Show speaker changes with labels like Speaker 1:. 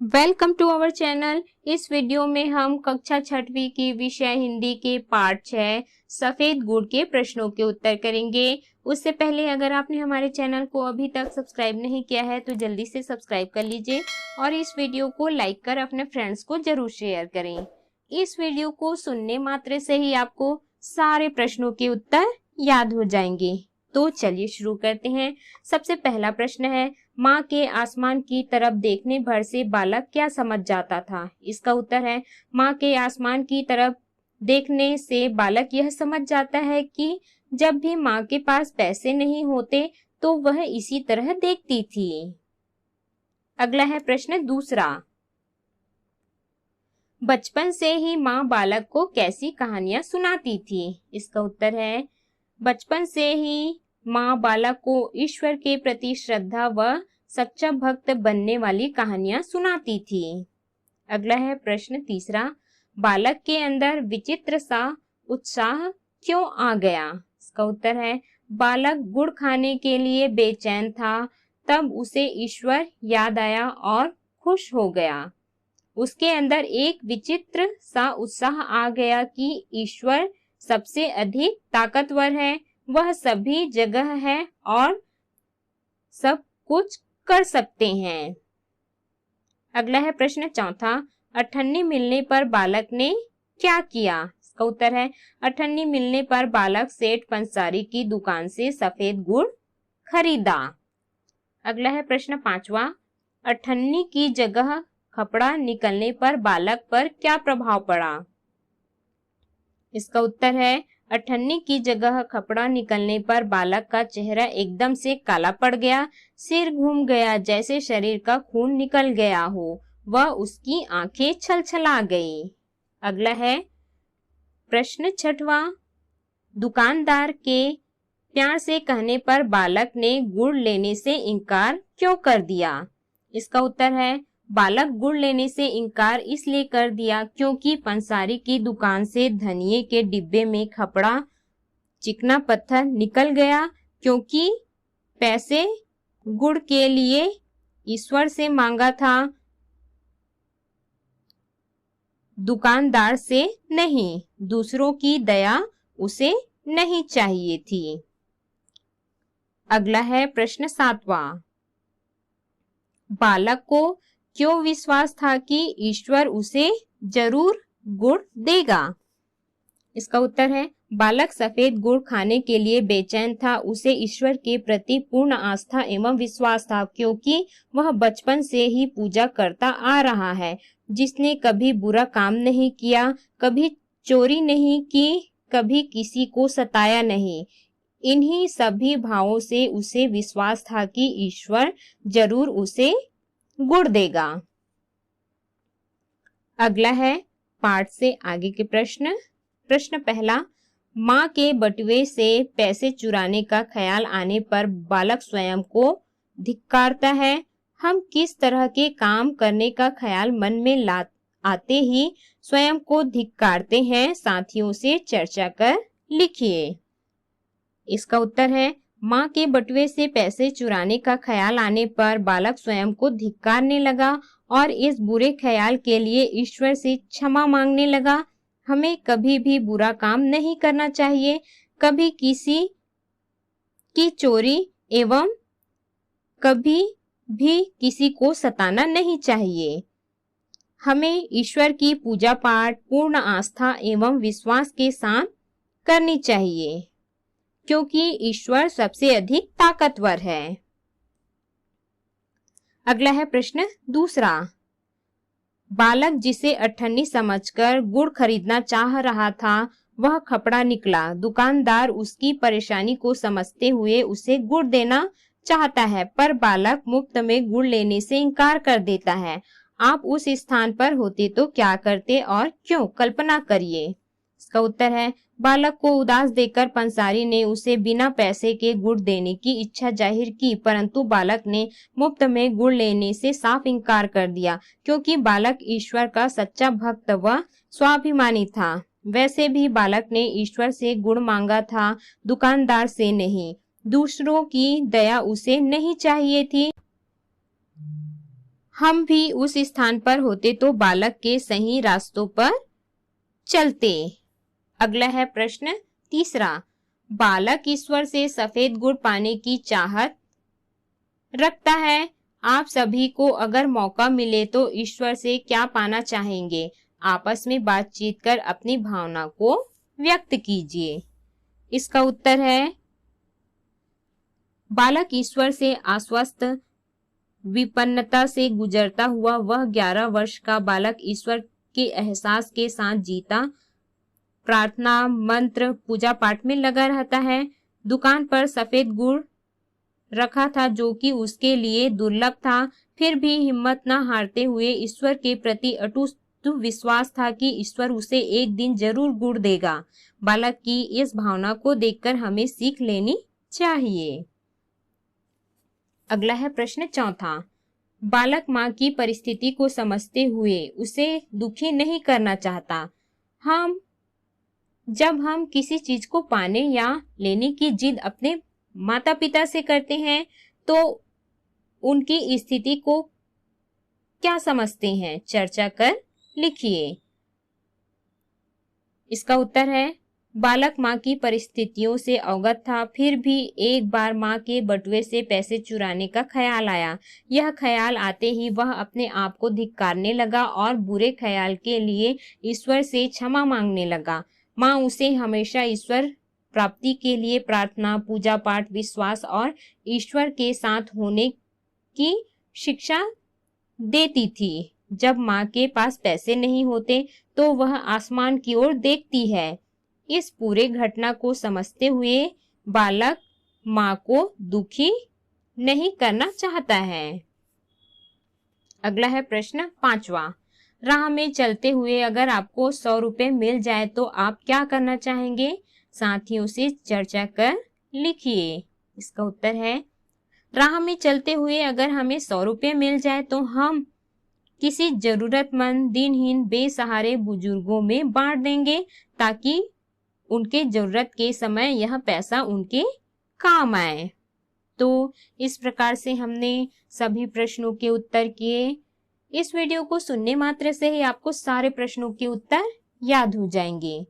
Speaker 1: Welcome to our channel. इस video में हम कक्षा 6वीं की विषय हिंदी के पाठ 6 सफेद गुड़ के प्रश्नों के उत्तर करेंगे। उससे पहले अगर आपने हमारे चैनल को अभी तक सब्सक्राइब नहीं किया है तो जल्दी से सब्सक्राइब कर लीजिए और इस वीडियो को लाइक कर अपने फ्रेंड्स को जरूर शेयर करें। इस वीडियो को सुनने मात्र से ही आपको सारे प्रश्नों के उत्तर याद हो जाएंगे। तो चलिए शुरू करते हैं। सबसे पहला प्रश्न है, माँ के आसमान की तरफ देखने भर से बालक क्या समझ जाता था? इसका उत्तर है, माँ के आसमान की तरफ देखने से बालक यह समझ जाता है कि जब भी माँ के पास पैसे नहीं होते तो वह इसी तरह देखती थी। अगला है प्रश्न दूसरा, बचपन से ही माँ बालक को कैसी कहानियां सुनाती थी? इसका उत्तर है, बचपन से ही माँ बालक को ईश्वर के प्रति श्रद्धा व सच्चा भक्त बनने वाली कहानियां सुनाती थी। अगला है प्रश्न तीसरा, बालक के अंदर विचित्र सा उत्साह क्यों आ गया? इसका उत्तर है, बालक गुड़ खाने के लिए बेचैन था, तब उसे ईश्वर याद आया और खुश हो गया। उसके अंदर एक विचित्र सा उत्साह आ गया कि ईश्वर सबसे अधिक ताकतवर है, वह सभी जगह है और सब कुछ कर सकते हैं। अगला है प्रश्न चौथा, अठन्नी मिलने पर बालक ने क्या किया? इसका उत्तर है, अठन्नी मिलने पर बालक सेठ पंसारी की दुकान से सफेद गुड़ खरीदा। अगला है प्रश्न पांचवा, अठन्नी की जगह खपड़ा निकलने पर बालक पर क्या प्रभाव पड़ा? इसका उत्तर है, अठन्नी की जगह खपड़ा निकलने पर बालक का चेहरा एकदम से काला पड़ गया, सिर घूम गया जैसे शरीर का खून निकल गया हो, वह उसकी आंखें छलछला गई। अगला है प्रश्न छठवां, दुकानदार के प्यार से कहने पर बालक ने गुड़ लेने से इनकार क्यों कर दिया? इसका उत्तर है, बालक गुड़ लेने से इनकार इसलिए कर दिया क्योंकि पंसारी की दुकान से धनिये के डिब्बे में खपड़ा चिकना पत्थर निकल गया, क्योंकि पैसे गुड़ के लिए ईश्वर से मांगा था, दुकानदार से नहीं। दूसरों की दया उसे नहीं चाहिए थी। अगला है प्रश्न सातवां, बालक को क्यों विश्वास था कि ईश्वर उसे जरूर गुड़ देगा? इसका उत्तर है, बालक सफेद गुड़ खाने के लिए बेचैन था, उसे ईश्वर के प्रति पूर्ण आस्था एवं विश्वास था, क्योंकि वह बचपन से ही पूजा करता आ रहा है, जिसने कभी बुरा काम नहीं किया, कभी चोरी नहीं की, कभी किसी को सताया नहीं। इन्हीं सभी भावों से उसे विश्वास था कि ईश्वर जरूर उसे गुड़ देगा। अगला है पाठ से आगे के प्रश्न। प्रश्न पहला, माँ के बटुए से पैसे चुराने का ख्याल आने पर बालक स्वयं को धिक्कारता है। हम किस तरह के काम करने का ख्याल मन में आते ही स्वयं को धिक्कारते हैं? साथियों से चर्चा कर लिखिए। इसका उत्तर है, माँ के बटुए से पैसे चुराने का ख्याल आने पर बालक स्वयं को धिक्कारने लगा और इस बुरे ख्याल के लिए ईश्वर से क्षमा मांगने लगा। हमें कभी भी बुरा काम नहीं करना चाहिए, कभी किसी की चोरी एवं कभी भी किसी को सताना नहीं चाहिए। हमें ईश्वर की पूजा पाठ पूर्ण आस्था एवं विश्वास के साथ करनी चाहिए, क्योंकि ईश्वर सबसे अधिक ताकतवर है। अगला है प्रश्न दूसरा, बालक जिसे अठन्नी समझकर गुड़ खरीदना चाह रहा था वह खपड़ा निकला। दुकानदार उसकी परेशानी को समझते हुए उसे गुड़ देना चाहता है, पर बालक मुफ्त में गुड़ लेने से इनकार कर देता है। आप उस स्थान पर होते तो क्या करते और क्यों? कल्पना करिए। इसका उत्तर है, बालक को उदास देखकर पंसारी ने उसे बिना पैसे के गुड़ देने की इच्छा जाहिर की, परंतु बालक ने मुफ्त में गुड़ लेने से साफ इनकार कर दिया, क्योंकि बालक ईश्वर का सच्चा भक्त व स्वाभिमानी था। वैसे भी बालक ने ईश्वर से गुड़ मांगा था, दुकानदार से नहीं। दूसरों की दया उसे नहीं चाहिए थी। हम भी उस स्थान पर होते तो बालक के सही रास्तों पर चलते। अगला है प्रश्न तीसरा, बालक ईश्वर से सफेद गुड़ पाने की चाहत रखता है। आप सभी को अगर मौका मिले तो ईश्वर से क्या पाना चाहेंगे? आपस में बातचीत कर अपनी भावना को व्यक्त कीजिए। इसका उत्तर है बालक ईश्वर से आश्वस्त विपन्नता से गुजरता हुआ वह 11 वर्ष का बालक ईश्वर के एहसास के साथ जीता, प्रार्थना मंत्र पूजा पाठ में लगा रहता है। दुकान पर सफेद गुड़ रखा था जो कि उसके लिए दुर्लभ था, फिर भी हिम्मत न हारते हुए ईश्वर के प्रति अटूट विश्वास था कि ईश्वर उसे एक दिन जरूर गुड़ देगा। बालक की इस भावना को देखकर हमें सीख लेनी चाहिए। अगला है प्रश्न चौथा, बालक माँ की परिस्थिति को समझते हुए उसे दुखी नहीं करना चाहता। जब हम किसी चीज को पाने या लेने की जिद अपने माता पिता से करते हैं तो उनकी स्थिति को क्या समझते हैं? चर्चा कर लिखिए। इसका उत्तर है बालक माँ की परिस्थितियों से अवगत था, फिर भी एक बार माँ के बटुए से पैसे चुराने का ख्याल आया। यह ख्याल आते ही वह अपने आप को धिक्कारने लगा और बुरे ख्याल के लिए ईश्वर से क्षमा मांगने लगा। माँ उसे हमेशा ईश्वर प्राप्ति के लिए प्रार्थना पूजा पाठ विश्वास और ईश्वर के साथ होने की शिक्षा देती थी। जब माँ के पास पैसे नहीं होते तो वह आसमान की ओर देखती है। इस पूरे घटना को समझते हुए बालक माँ को दुखी नहीं करना चाहता है। अगला है प्रश्न पांचवा, राह में चलते हुए अगर आपको 100 रुपए मिल जाए तो आप क्या करना चाहेंगे? साथियों से चर्चा कर लिखिए। इसका उत्तर है राह में चलते हुए अगर हमें 100 रुपये मिल जाए तो हम किसी जरूरतमंद दिनहीन बेसहारे बुजुर्गों में बांट देंगे ताकि उनके जरूरत के समय यह पैसा उनके काम आए। तो इस प्रकार से हमने सभी प्रश्नों के उत्तर किए। इस वीडियो को सुनने मात्र से ही आपको सारे प्रश्नों के उत्तर याद हो जाएंगे।